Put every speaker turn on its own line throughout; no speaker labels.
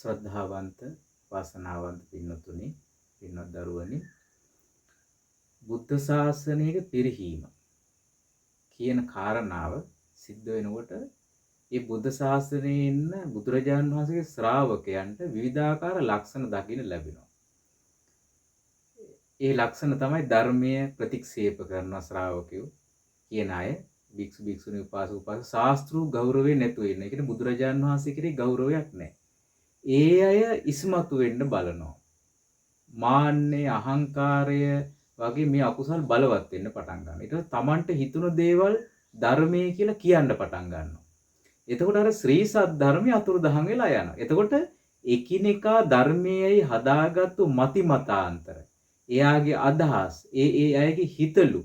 ශ්‍රද්ධාවන්ත වාසනාවන්ත පින්නතුනි පින්වත් දරුවනි බුද්ධ ශාසනයක පිරිහීම කියන කාරණාව සිද්ධ වෙනකොට ඒ බුද්ධ ශාසනයේ ඉන්න බුදුරජාණන් වහන්සේගේ ශ්‍රාවකයන්ට විවිධාකාර ලක්ෂණ දකින්න ලැබෙනවා. ඒ ලක්ෂණ තමයි ධර්මයේ ප්‍රතික්ෂේප කරන ශ්‍රාවකයෝ කියන අය භික්ෂු භික්ෂුණී උපාසක උපාසිකා ශාස්ත්‍රු ගෞරවේ නැතුව ඉන්න. ඒ කියන්නේ බුදුරජාණන් වහන්සේ කෙරෙහි ගෞරවයක් නැහැ. ඒ අය ඉස්මතු වෙන්න බලනවා. මාන්නේ අහංකාරය වගේ මේ අකුසල් බලවත් වෙන්න පටන් ගන්නවා. ඊට පස්සේ Tamanට හිතුණු දේවල් ධර්මයේ කියලා කියන්න පටන් ගන්නවා. එතකොට අර ශ්‍රී සද්ධර්මයේ අතුරුදහන් වෙලා යනවා. එතකොට එකිනෙකා ධර්මයේයි හදාගත්තු මති මතාන්තර එයාගේ අදහස් ඒ අයගේ හිතලු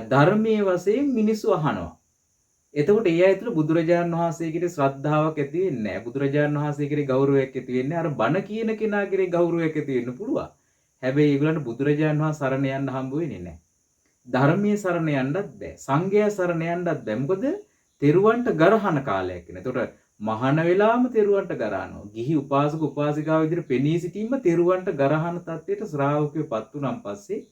ධර්මයේ වශයෙන් මිනිස්සු අහනවා. එතකොට ඒ අය තුළ බුදුරජාණන් වහන්සේ කෙරේ ශ්‍රද්ධාවක් ඇති වෙන්නේ නැහැ. බුදුරජාණන් වහන්සේ කෙරේ ගෞරවයක් ඇති වෙන්නේ අර බණ කියන කෙනා කෙරේ ගෞරවයක් ඇති වෙන්න පුළුවන්. හැබැයි ඒගොල්ලන්ට බුදුරජාණන් වහන්සේ සරණ යන්න හම්බ වෙන්නේ නැහැ. ධර්මයේ සරණ යන්නත් බෑ. සංඝයා සරණ යන්නත් බෑ. මොකද තෙරුවන්ට ගරහන කාලයක් වෙන. එතකොට මහාන වෙලාවම තෙරුවන්ට ගරහනවා. ගිහි උපාසක උපාසිකාව විදිහට පෙනී සිටීම තෙරුවන්ට ගරහන තත්ත්වයට ශ්‍රාවකයෝපත් වුණාන් පස්සේ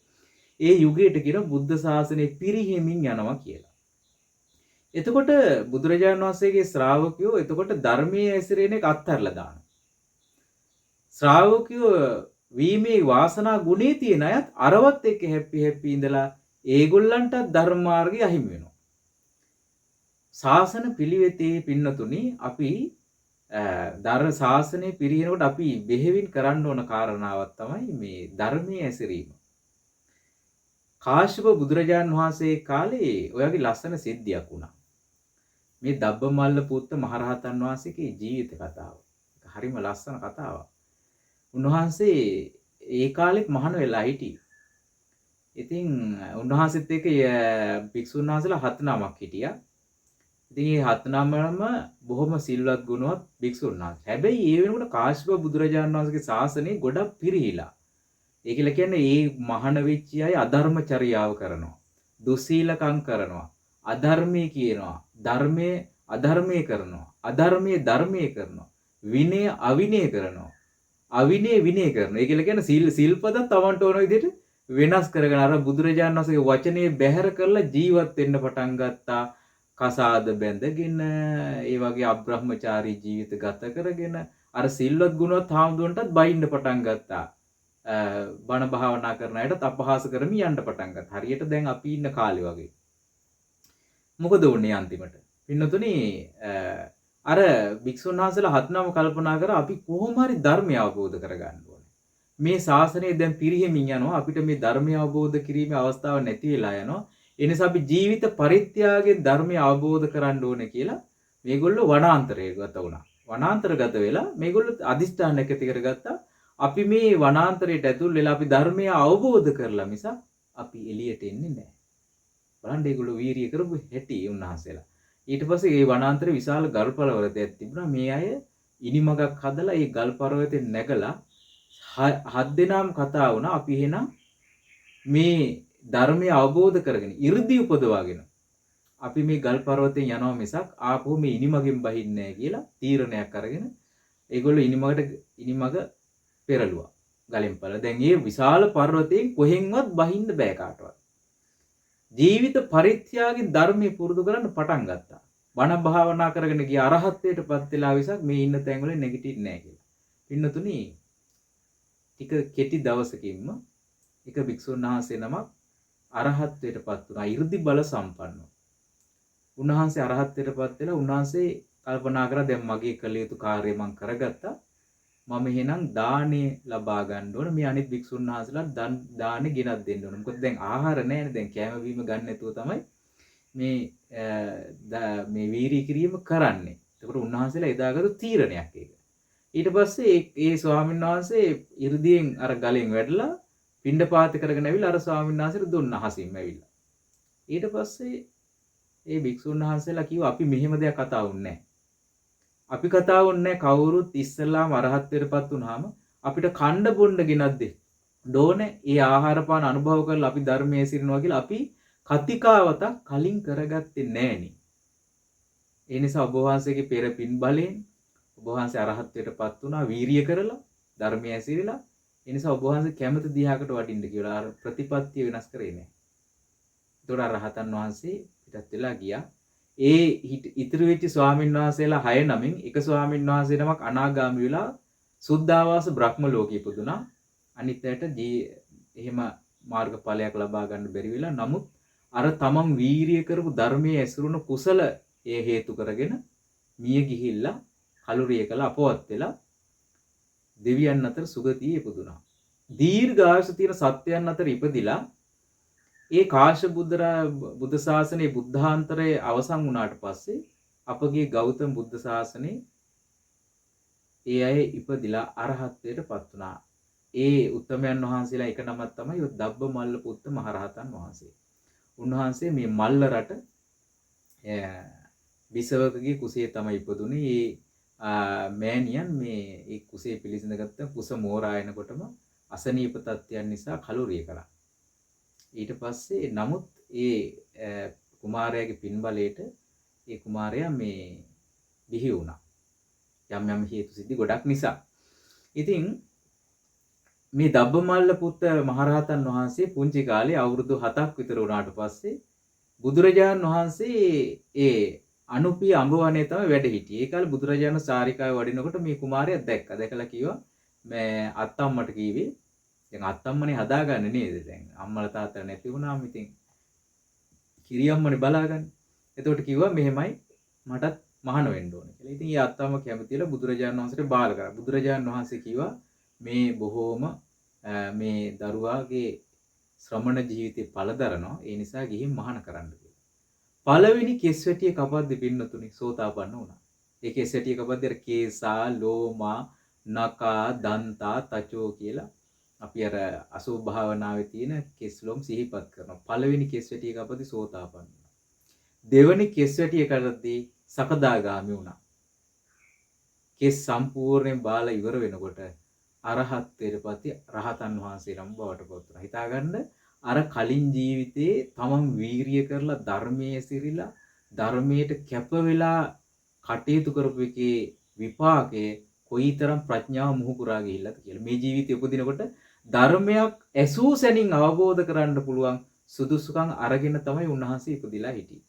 ඒ යුගයට කියන බුද්ධ ශාසනය පිරිහීමින් යනවා කියලා. එතකොට බුදුරජාණන් වහන්සේගේ ශ්‍රාවකයෝ එතකොට ධර්මයේ ඇසිරෙන එක අත්හැරලා දානවා. ශ්‍රාවකයෝ වීමේ වාසනා ගුණේ තියෙන අයත් අරවත් එක්ක හැපි ඉඳලා ඒගොල්ලන්ට ධර්ම මාර්ගය අහිමි වෙනවා. ශාසන පිළිවෙතේ පින්නතුනි අපි ධර්ම ශාසනය පිරිනකොට අපි බෙහෙවින් කරන්න ඕන කාරණාවක් තමයි මේ ධර්මයේ ඇසිරීම. කාශ්‍යප බුදුරජාණන් වහන්සේ කාලේ ඔයගේ ලස්සන සිද්ධියක් වුණා. මේ දබ්බමල්ල පුත්ත මහරහතන් වහන්සේගේ ජීවිත කතාව. හරිම ලස්සන කතාවක්. උන්වහන්සේ ඒ කාලෙත් මහාන වෙලා හිටියේ. ඉතින් උන්වහන්සේත් එක්ක භික්ෂුන් වහන්සේලා 7 නමක් හිටියා. ඉතින් මේ 7 නමම බොහොම සිල්වත් ගුණවත් භික්ෂුන් වහන්සේ. හැබැයි ඒ වෙනකොට කාශ්‍යප බුදුරජාණන් වහන්සේගේ ශාසනය ගොඩක් පිරිහිලා. ඒ කියලා කියන්නේ මේ මහාන වෙච්ච අය අධර්මචර්යාව කරනවා. දුස්සීලකම් කරනවා. අධර්මයේ කියනවා. ධර්මයේ අධර්මයේ කරනවා. අධර්මයේ ධර්මයේ කරනවා. විනය අවිනය කරනවා. අවිනය විනය කරනවා. ඒ කියලා කියන්නේ සිල්පද තවන්ට ඕන විදිහට වෙනස් කරගෙන අර බුදුරජාණන් වහන්සේගේ වචනේ බැහැර කරලා ජීවත් වෙන්න පටන් ගත්තා. කසාද බැඳගෙන ඒ වගේ අබ්‍රහ්මචාරී ජීවිත ගත කරගෙන අර සිල්වත් ගුණවත් හාමුදුරන්ටත් බයින්න පටන් ගත්තා. බණ භාවනා කරන අයටත් අපහාස කරමින් යන්න පටන් ගත්තා. හරියට දැන් අපි ඉන්න කාලේ වගේ. මොකද වුනේ අන්තිමට? පින්නතුනි අර භික්ෂුන් වහන්සේලා 7 නම කල්පනා කරා අපි කොහොම හරි ධර්මය අවබෝධ කරගන්න ඕනේ. මේ ශාසනය දැන් පිරිහෙමින් යනවා. අපිට මේ ධර්මය අවබෝධ කිරීමේ අවස්ථාව නැති වෙලා යනවා. ඒ නිසා අපි ජීවිත පරිත්‍යාගයෙන් ධර්මය අවබෝධ කරන්න ඕනේ කියලා මේගොල්ලෝ වනාන්තරයට ගත වුණා. වනාන්තරගත වෙලා මේගොල්ලෝ අදිෂ්ඨානයක් ඇති කරගත්තා. අපි මේ වනාන්තරයට ඇතුල් වෙලා අපි ධර්මය අවබෝධ කරලා මිසක් අපි එළියට එන්නේ නැහැ. බලන්න ඒගොල්ලෝ වීරිය කරපු හැටි උන්වහන්සේලා. ඊට පස්සේ මේ වනාන්තරේ විශාල ගල් පර්වතයක් තිබුණා. මේ අය ඉනිමගක් හදලා ඒ ගල් පර්වතෙන් නැගලා 7 දෙනාම කතා වුණා. අපි එහෙනම් මේ ධර්මය අවබෝධ කරගෙන 이르දි උපදවාගෙන අපි මේ ගල් පර්වතෙන් යනවා මිසක් ආපහු මේ ඉනිමගෙන් බහින්නේ නැහැ කියලා තීරණයක් අරගෙන ඒගොල්ලෝ ඉනිමග පෙරළුවා. ගලෙන් පළ. දැන් මේ විශාල පර්වතයෙන් කොහෙන්වත් බහින්න බෑ කාටවත්. ජීවිත පරිත්‍යාගයෙන් ධර්මයේ පුරුදු කරන්න පටන් ගත්තා. බණ භාවනා කරගෙන ගිය අරහත්ත්වයටපත් වෙලා විසක් මේ ඉන්න තැන් වල නැගිටින්නේ නැහැ කියලා. පින්නතුනි ටික කෙටි දවසකින්ම එක භික්ෂුන් වහන්සේ නමක් අරහත්ත්වයටපත් වුණා. 이르දි බල සම්පන්නව. උන්වහන්සේ අරහත්ත්වයටපත් වෙලා උන්වහන්සේ කල්පනා කරා දැන් මගේ කළ යුතු කාර්යය මම කරගත්තා. මම එහෙනම් දානේ ලබා ගන්න ඕන. මේ අනිත් භික්ෂුන් වහන්සේලාට දානේ ගෙනත් දෙන්න ඕන. මොකද දැන් ආහාර නැහැනේ. දැන් කෑම බීම ගන්න නැතුව තමයි මේ වීරිය කිරීම කරන්නේ. ඒකට උන්වහන්සේලා එදාගත්තු තීරණයක් ඒක. ඊට පස්සේ ඒ ස්වාමීන් වහන්සේ 이르දියෙන් අර ගලෙන් වැටලා පිණ්ඩපාත කරගෙන ඇවිල්ලා අර ස්වාමීන් වහන්සේට දුන්න අහසින්ම ඇවිල්ලා. ඊට පස්සේ ඒ භික්ෂුන් වහන්සේලා කිව්වා අපි මෙහෙම දෙයක් කතා වුන්නේ නැහැ. අපි කතා වුන්නේ කවුරුත් ඉස්සල්ලාම අරහත්ත්වයටපත් වුනහම අපිට කණ්ඩ බොණ්ඩ ගෙනත් දෙන්න. ඩෝනේ ඒ ආහාර පාන අනුභව කරලා අපි ධර්මයේ සිරිනවා කියලා අපි කතිකාවතක් කලින් කරගත්තේ නැහෙනි. ඒ නිසා ඔබ වහන්සේගේ පෙර පින් බලයෙන් ඔබ වහන්සේ අරහත්ත්වයටපත් වුණා වීරිය කරලා ධර්මයේ ඇසිරিলা. ඒ නිසා ඔබ වහන්සේ කැමති දිහාකට වඩින්න කියලා අර ප්‍රතිපත්තිය වෙනස් කරේ නැහැ. ඒතකොට අරහතන් වහන්සේ පිටත් වෙලා ගියා. ඒ ඉතුරු වෙච්ච ස්වාමීන් වහන්සේලා 6 නමින් එක ස්වාමීන් වහන්සේ නමක් අනාගාමී වෙලා සුද්ධාවාස බ්‍රහ්ම ලෝකෙ ඉපදුනා. අනිත් ඇයට එහෙම මාර්ගඵලයක් ලබා ගන්න බැරි වෙලා නමුත් අර තමන් වීරිය කරපු ධර්මයේ ඇසුරුන කුසල ඒ හේතු කරගෙන මිය ගිහිල්ලා කලුරිය කළ අපවත් වෙලා දෙවියන් අතර සුගතියේ ඉපදුනා. දීර්ඝායුෂ තියෙන සත්වයන් අතර ඉපදිලා ඒ කාශ්‍යප බුද්ධ ශාසනයේ බුද්ධාන්තරයේ අවසන් වුණාට පස්සේ අපගේ ගෞතම බුද්ධ ශාසනයේ ඒ අය ඉපදිලා අරහත්ත්වයටපත් වුණා. ඒ උත්තමයන් වහන්සේලා එක නමක් තමයි දබ්බමල්ල පුත්ත මහරහතන් වහන්සේ. උන්වහන්සේ මේ මල්ල රට විසවකගේ කුසේ තමයි ඉපදුනේ. ඒ මෑණියන් මේ ඒ කුසේ පිළිසිඳගත්ත කුස මෝරායනකොටම අසනීප තත්ත්වයන් නිසා කලුරිය කළා. ඊට පස්සේ නමුත් ඒ කුමාරයාගේ පින්බලයට ඒ කුමාරයා මේ බිහි වුණා. යම් යම් හේතු සිද්ධි ගොඩක් නිසා. ඉතින් මේ දබ්බමල්ල පුත්ත මහරහතන් වහන්සේ පුංචි කාලේ අවුරුදු 7ක් විතර වුණාට පස්සේ බුදුරජාණන් වහන්සේ ඒ අනුපිය අඹවනේ තමයි වැඩ හිටියේ. ඒ කාලේ බුදුරජාණන් සාරිකාවේ වඩිනකොට මේ කුමාරයා දැක්කා. දැකලා කිව්වා මේ අත්තම්මට කීවේ දැන් අත්තම්මනේ හදාගන්නේ නේද? දැන් අම්මලා තාත්තලා නැති වුණාම ඉතින් කිරියම්මනේ බලාගන්නේ. එතකොට කිව්වා මෙහෙමයි මටත් මහාන වෙන්න ඕනේ කියලා. ඉතින් ඒ අත්තම්ම කැමතිලා බුදුරජාණන් වහන්සේට බාල කරා. බුදුරජාණන් වහන්සේ කිව්වා මේ බොහෝම මේ දරුවාගේ ශ්‍රමණ ජීවිතේ පළදරනවා. ඒ නිසා ගිහින් මහාන කරන්න කියලා. පළවෙනි කෙස්වැටිය කපද්දි පින්නතුනි සෝතාපන්න වුණා. ඒ කෙස්වැටිය කපද්දි අර කේසා, ලෝමා, නකා, දන්තා, තචෝ කියලා අපි අර අසුභ භාවනාවේ තියෙන කෙස්ලොම් සිහිපත් කරනවා. පළවෙනි කෙස්වැටිය කපද්දි සෝතාපන්න වුණා. දෙවෙනි කෙස්වැටිය කපද්දි සකදාගාමි වුණා. කෙස් සම්පූර්ණයෙන් බාලා ඉවර වෙනකොට අරහත්ත්වයටපත් රහතන් වහන්සේ නම් බවට පත් වුණා. හිතාගන්න අර කලින් ජීවිතේ තමන් වීරිය කරලා ධර්මයේ සිරිලා ධර්මයට කැප වෙලා කටයුතු කරපු එකේ විපාකයේ කොයිතරම් ප්‍රඥාව මුහුකුරා ගිහිල්ලාද කියලා. මේ ජීවිතේ උපදිනකොට ධර්මයක් ඇසූ සැනින් අවබෝධ කරන්න පුළුවන් සුදුසුකම් අරගෙන තමයි උන්වහන්සේ ඉපදිලා හිටියේ.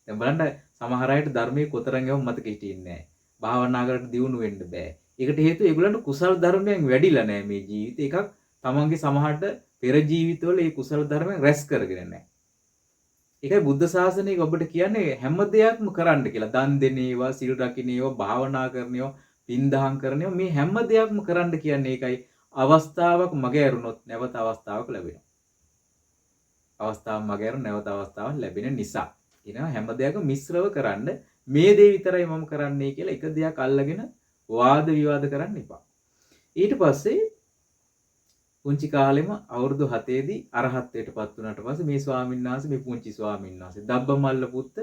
දැන් බලන්න සමහර අයට ධර්මයේ කොතරම් යවම මතක හිටින්නේ නැහැ. භාවනා කරලා දියුණු වෙන්න බෑ. ඒකට හේතුව ඒගොල්ලන්ට කුසල ධර්මයන් වැඩිලා නැහැ මේ ජීවිතේ. එකක් තමන්ගේ සමහරට පෙර ජීවිතවල මේ කුසල ධර්මයන් රැස් කරගෙන නැහැ. ඒකයි බුද්ධ ශාසනයක ඔබට කියන්නේ හැම දෙයක්ම කරන්න කියලා. දන් දෙන ඒවා, සිල් රකින්න ඒවා, භාවනා කරන ඒවා, පින්දහම් කරන ඒවා මේ හැම දෙයක්ම කරන්න කියන්නේ ඒකයි. අවස්ථාවක් මගහැරුණොත් නැවත අවස්ථාවක් ලැබෙනවා. අවස්ථාවක් මගහැරුණ නැවත අවස්ථාවක් ලැබෙන නිසා. එනවා හැම දෙයක්ම මිශ්‍රව කරන්න. මේ දේ විතරයි මම කරන්නේ කියලා එක දෙයක් අල්ලගෙන වාද විවාද කරන්න එපා. ඊට පස්සේ පුංචි කාලෙම අවුරුදු 7 දී අරහත්ත්වයටපත් වුණාට පස්සේ මේ ස්වාමීන් වහන්සේ මේ පුංචි ස්වාමීන් වහන්සේ දබ්බමල්ල පුත්ත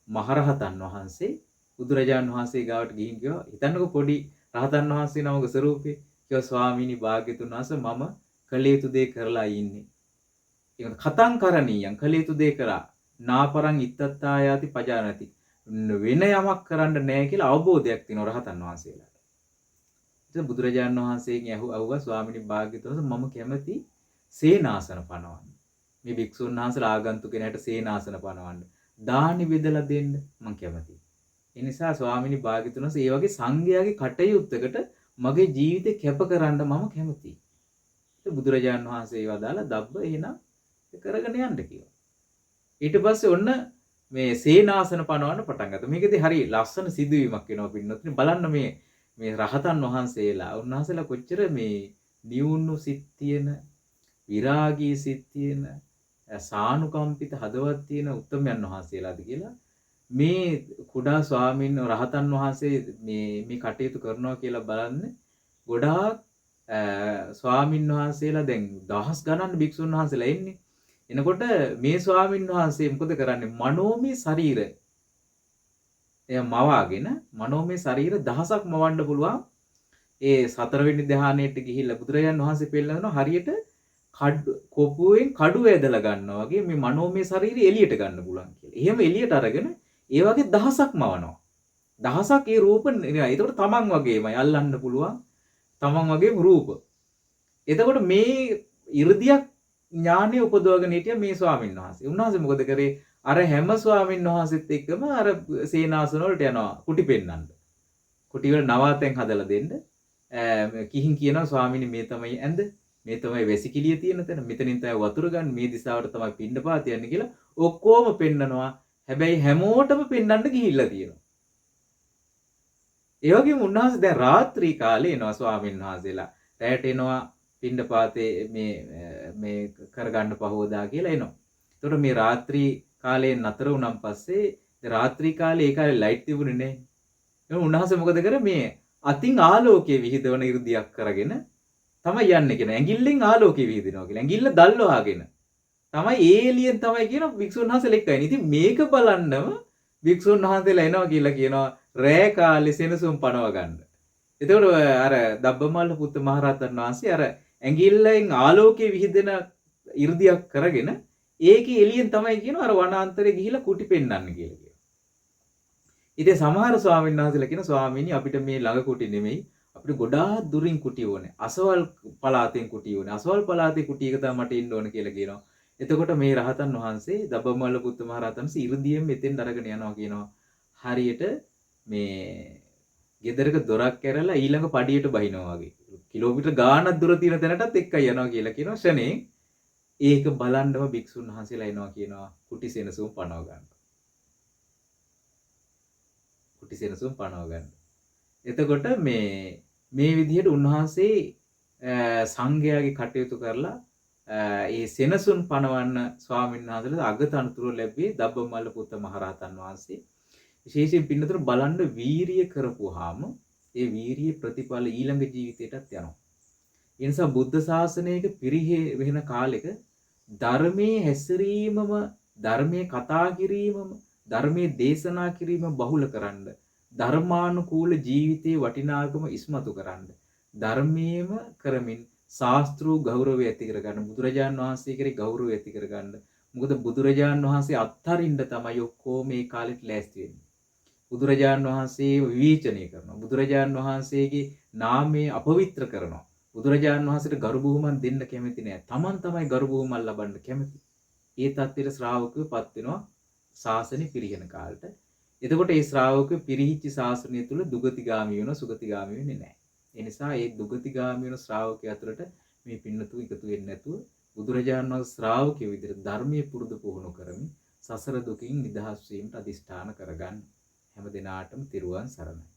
මහරහතන් වහන්සේ බුදුරජාණන් වහන්සේ ගාවට ගිහින් කිව්වා හිතන්නකෝ පොඩි රහතන් වහන්සේ නමක ස්වරූපේ කිව්වා ස්වාමීනි භාග්‍යතුන් වහන්සේ මම කළ යුතු දේ කරලා ඉන්නේ. ඒක කතං කරණීයං කළ යුතු දේ කරා නාපරං ඉත්තත්තායාති පජානති වෙන යමක් කරන්න නැහැ කියලා අවබෝධයක් තියෙනවා රහතන් වහන්සේලාට. ඉතින් බුදුරජාණන් වහන්සේගෙන් අහුවා ස්වාමීනි භාග්‍යවතුන් මම කැමති සේනාසන පනවන්න. මේ භික්ෂුන් වහන්සේලා ආගන්තුකෙනාට සේනාසන පනවන්න. දානි බෙදලා දෙන්න මම කැමතියි. ඒ නිසා ස්වාමීනි භාග්‍යවතුන් වහන්සේ මේ වගේ සංඝයාගේ කටයුත්තකට මගේ ජීවිතේ කැප කරන්න මම කැමතියි. ඉතින් බුදුරජාණන් වහන්සේ වදාලා දබ්බ එහෙනම් කරගෙන යන්න කිව්වා. ඊට පස්සේ ඔන්න මේ සේනාසන පනවන්න පටන් ගත්තා. මේකදී හරි ලස්සන සිදුවීමක් වෙනවා පින්නොත්නි. බලන්න මේ රහතන් වහන්සේලා උන්වහන්සේලා කොච්චර මේ නියුණු සිත් තියෙන, විරාගී සිත් තියෙන, සානුකම්පිත හදවත් තියෙන උත්තමයන් වහන්සේලාද කියලා මේ කුඩා ස්වාමීන් රහතන් වහන්සේ මේ කටයුතු කරනවා කියලා බලන්න ගොඩාක් ස්වාමීන් වහන්සේලා දැන් දහස් ගණන් භික්ෂුන් වහන්සේලා ඉන්නේ. එනකොට මේ ස්වාමීන් වහන්සේ මොකද කරන්නේ? මනෝමය ශරීර එයා මවාගෙන මනෝමය ශරීර දහසක් මවන්න පුළුවන්. ඒ 4 වෙනි ධ්‍යානයට ගිහිල්ලා බුදුරජාණන් වහන්සේ පෙන්නනවා හරියට කොපුවෙන් කඩුව ඇදලා ගන්නවා වගේ මේ මනෝමය ශරීරය එළියට ගන්න පුළුවන් කියලා. එහෙම එළියට අරගෙන ඒ වගේ දහසක් මවනවා. දහසක් ඒ රූප නෑ. ඒකට තමන් වගේමයි අල්ලන්න පුළුවන්. තමන් වගේම රූප. එතකොට මේ 이르දියක් ඥානෙ උපදවගෙන හිටිය මේ ස්වාමීන් වහන්සේ. උන්වහන්සේ මොකද කරේ? අර හැම ස්වාමීන් වහන්සේත් එක්කම අර සේනාසන වලට යනවා කුටි පෙන්නන්න. කුටි වල නවාතැන් හදලා දෙන්න. කිහින් කියනවා ස්වාමීනි මේ තමයි ඇඳ. මේ තමයි වැසිකිළිය තියෙන තැන. මෙතනින් තමයි වතුර ගන්න. මේ දිශාවට තමයි පින්නපාත යන්නේ කියලා ඔක්කොම පෙන්නනවා. හැබැයි හැමෝටම පෙන්නන්න ගිහිල්ලා තියෙනවා. ඒ වගේම උන්වහන්සේ දැන් රාත්‍රී කාලේ එනවා ස්වාමීන් වහන්සේලා. රැයට එනවා පින්නපාතේ මේ කරගන්න පහවදා කියලා එනවා. එතකොට මේ රාත්‍රී කාලේ නතර වුණාන් පස්සේ රාත්‍රී කාලේ ඒ කාලේ ලයිට් තිබුණේ නැහැ. එහෙනම් උන්වහන්සේ මොකද කරේ මේ අතින් ආලෝකයේ විහිදවන 이르දියක් කරගෙන තමයි යන්නේ කියන. ඇඟිල්ලෙන් ආලෝකයේ විහිදිනවා කියලා. ඇඟිල්ල දැල් වහගෙන. තමයි ඒලියන් තමයි කියන වික්ෂුන් වහන්සේලා එක්කයි. ඉතින් මේක බලන්නම වික්ෂුන් වහන්සේලා එනවා කියලා කියනවා රෑ කාලේ සෙනසුන් පනව ගන්න. එතකොට අර දබ්බමල්ල පුත් මහරහතන් වහන්සේ අර ඇඟිල්ලෙන් ආලෝකයේ විහිදෙන 이르දියක් කරගෙන ඒකේ එළියෙන් තමයි කියනවා අර වනාන්තරේ ගිහිලා කුටි පෙන්නන්න කියලා කියනවා. ඉතින් සමහර ස්වාමීන් වහන්සේලා කියන ස්වාමීනි අපිට මේ ළඟ කුටි නෙමෙයි අපිට ගොඩාක් දුරින් කුටි ඕනේ. අසවල් පළාතෙන් කුටි ඕනේ. අසවල් පළාතේ කුටි එක තමයි මට ඉන්න ඕනේ කියලා කියනවා. එතකොට මේ රහතන් වහන්සේ දබ්බමල්ල පුත් මහරහතන් වහන්සේ 이르දියෙන් මෙතෙන් අරගෙන යනවා කියනවා. හරියට මේ ගෙදරක දොරක් කැරලා ඊළඟ පඩියට බහිනවා වගේ. කිලෝමීටර් ගාණක් දුර තියෙන තැනටත් එක්කයි යනවා කියලා කියනවා ෂනේ. ඒක බලන්නම භික්ෂුන් වහන්සේලා එනවා කියනවා කුටි සෙනසුන් පනව ගන්න. කුටි සෙනසුන් පනව ගන්න. එතකොට මේ විදිහට උන්වහන්සේ සංඝයාගේ කටයුතු කරලා ඒ සෙනසුන් පනවන්න ස්වාමීන් වහන්සේලා අගතනතුරු ලැබුවේ දබ්බමල්ල පුත් මහරහතන් වහන්සේ. විශේෂයෙන් පින්නතර බලන්න වීරිය කරපුවාම ඒ වීරිය ප්‍රතිඵල ඊළඟ ජීවිතයටත් යනවා. ඒ නිසා බුද්ධ ශාසනයක පිරිහි වෙන කාලෙක ධර්මයේ හැසිරීමම ධර්මයේ කතා කිරීමම ධර්මයේ දේශනා කිරීම බහුල කරන්න ධර්මානුකූල ජීවිතයේ වටිනාකම ඉස්මතු කරන්න ධර්මයේම කරමින් ශාස්ත්‍රූ ගෞරවය ඇති කරගන්න බුදුරජාන් වහන්සේ කෙරේ ගෞරවය ඇති කරගන්න. මොකද බුදුරජාන් වහන්සේ අත්හරින්න තමයි ඔක්කොම මේ කාලෙට ලෑස්ති වෙන්නේ. බුදුරජාන් වහන්සේ විවේචනය කරනවා. බුදුරජාන් වහන්සේගේ නාමය අපවිත්‍ර කරනවා. බුදුරජාන් වහන්සේට ගරු බුහුමන් දෙන්න කැමති නෑ. Taman තමයි ගරු බුහුමන් ලබන්න කැමති. ඒ තත්ත්වයට ශ්‍රාවකයෝපත් වෙනවා ශාසනය පිරිහෙන කාලට. එතකොට ඒ ශ්‍රාවකයෝ පිරිහිච්ච ශාසනය තුල දුගතිගාමී වෙනවා සුගතිගාමී වෙන්නේ නෑ. ඒ නිසා ඒ දුගතිගාමී වෙන ශ්‍රාවකයෝ අතරට මේ පින්නතු එකතු වෙන්නේ නැතුව බුදුරජාණන් වහන්සේ ශ්‍රාවකයෝ විදිහට ධර්මයේ පුරුදු පුහුණු කරමින් සසර දුකින් නිදහස් වීමට අදිෂ්ඨාන කරගන්න. හැම දිනාටම තිරුවන් සරණයි.